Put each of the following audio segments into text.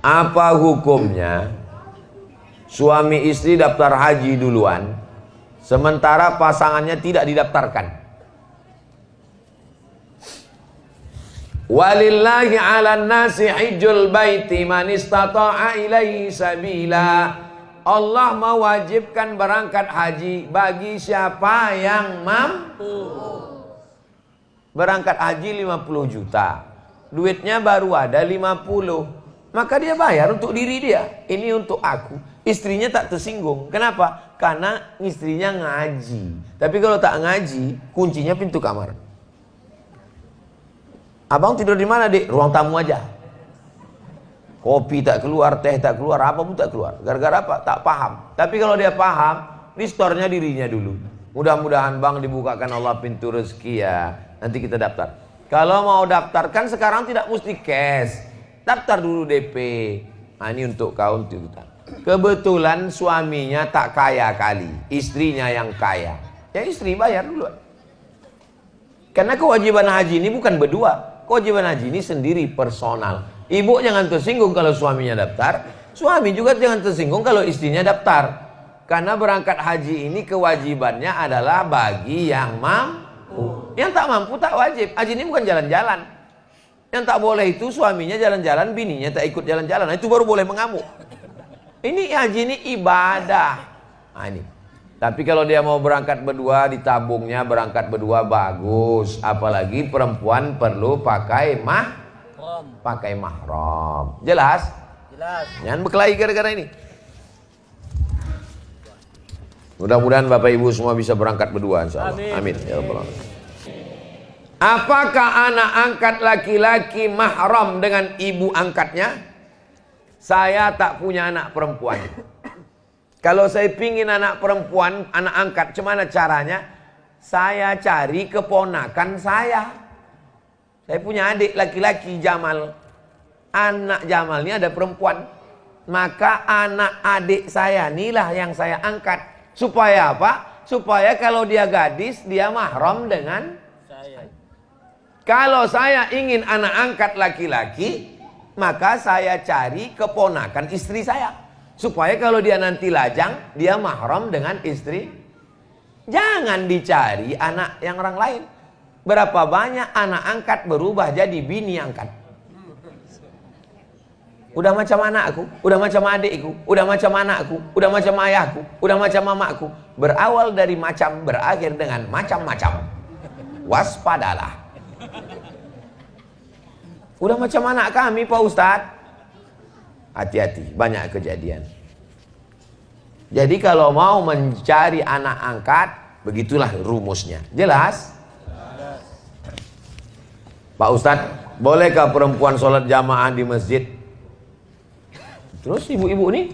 Apa hukumnya suami istri daftar haji duluan, sementara pasangannya tidak didaftarkan? Walillahi 'alan nasi hijjul baiti man istata'a ilaihi sabila. Allah mewajibkan berangkat haji bagi siapa yang mampu. Berangkat haji 50 juta. Duitnya baru ada 50. Maka dia bayar untuk diri dia. Ini untuk aku. Istrinya tak tersinggung. Kenapa? Karena istrinya ngaji. Tapi kalau tak ngaji, kuncinya pintu kamar. Abang tidur di mana, Dik? Ruang tamu aja. Kopi tak keluar, teh tak keluar, apa pun tak keluar. Gara-gara apa? Tak paham. Tapi kalau dia paham, restorenya dirinya dulu. Mudah-mudahan bang dibukakan Allah pintu rezeki ya. Nanti kita daftar. Kalau mau daftarkan sekarang tidak mesti cash. Daftar dulu DP. Nah, ini untuk kaum tuntutan. Kebetulan suaminya tak kaya kali, istrinya yang kaya. Ya istri bayar dulu. Karena kewajiban haji ini bukan berdua. Kewajiban haji ini sendiri personal. Ibu jangan tersinggung kalau suaminya daftar. Suami juga jangan tersinggung kalau istrinya daftar. Karena berangkat haji ini kewajibannya adalah bagi yang mampu. Yang tak mampu tak wajib. Haji ini bukan jalan-jalan. Yang tak boleh itu suaminya jalan-jalan, bininya tak ikut jalan-jalan. Nah, itu baru boleh mengamuk. Ini haji ini ibadah. Nah, ini. Tapi kalau dia mau berangkat berdua, ditabungnya berangkat berdua bagus. Apalagi perempuan perlu pakai mahram. Jelas? Jelas. Jangan berkelahi gara-gara ini. Mudah-mudahan Bapak Ibu semua bisa berangkat berdua insyaallah. Amin. Ya rabbal alamin. Apakah anak angkat laki-laki mahram dengan ibu angkatnya? Saya tak punya anak perempuan. Kalau saya pingin anak perempuan, anak angkat, gimana caranya? Saya cari keponakan saya. Saya punya adik laki-laki Jamal. Anak Jamal ini ada perempuan. Maka anak adik saya inilah yang saya angkat. Supaya apa? Supaya kalau dia gadis, dia mahram dengan saya. Kalau saya ingin anak angkat laki-laki, maka saya cari keponakan istri saya. Supaya kalau dia nanti lajang, dia mahram dengan istri. Jangan dicari anak yang orang lain. Berapa banyak anak angkat berubah jadi bini angkat. Udah macam anakku, udah macam adikku, udah macam anakku, udah macam ayahku, udah macam mamaku. Berawal dari macam, berakhir dengan macam-macam. Waspadalah. Udah macam anak kami Pak Ustadz. Hati-hati, banyak kejadian. Jadi kalau mau mencari anak angkat, begitulah rumusnya. Jelas? Pak Ustadz, bolehkah perempuan sholat jamaah di masjid? Terus ibu-ibu nih?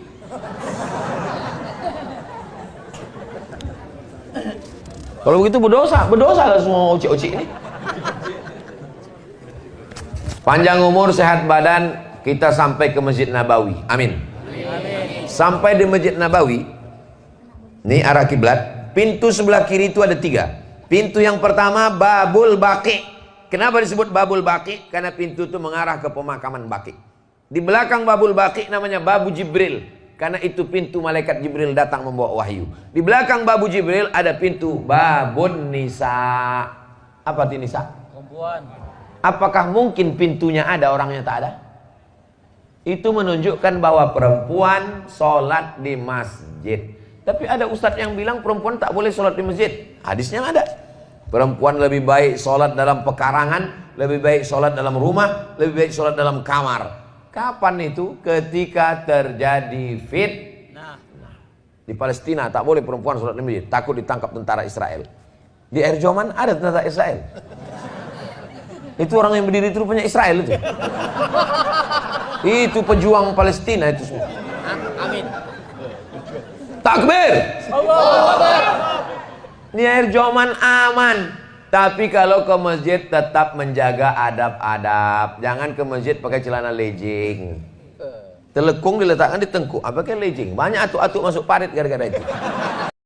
Kalau begitu berdosa lah semua uci-uci ini. Panjang umur, sehat badan, kita sampai ke Masjid Nabawi. Amin. Sampai di Masjid Nabawi, ini arah kiblat. Pintu sebelah kiri itu ada 3. Pintu yang pertama Babul Baqi. Kenapa disebut Babul Baqi? Karena pintu itu mengarah ke pemakaman Baqi. Di belakang Babul Baqi namanya Babu Jibril. Karena itu pintu malaikat Jibril datang membawa wahyu. Di belakang Babu Jibril ada pintu Babun Nisa. Apa itu Nisa? Perempuan. Apakah mungkin pintunya ada, orangnya tak ada? Itu menunjukkan bahwa perempuan sholat di masjid. Tapi ada ustadz yang bilang perempuan tak boleh sholat di masjid. Hadisnya ada. Perempuan lebih baik sholat dalam pekarangan, lebih baik sholat dalam rumah, lebih baik sholat dalam kamar. Kapan itu? Ketika terjadi fitnah. Di Palestina tak boleh perempuan sholat di masjid, takut ditangkap tentara Israel. Di Air Joman ada tentara Israel. Itu orang yang berdiri itu rupanya Israel itu. Itu pejuang Palestina itu semua. Amin. Takbir. Allahu Akbar. Di Air Joman aman. Tapi kalau ke masjid tetap menjaga adab-adab. Jangan ke masjid pakai celana legging. Telekung diletakkan di tengkuk. Apa pakai legging? Banyak atuk-atuk masuk parit gara-gara itu.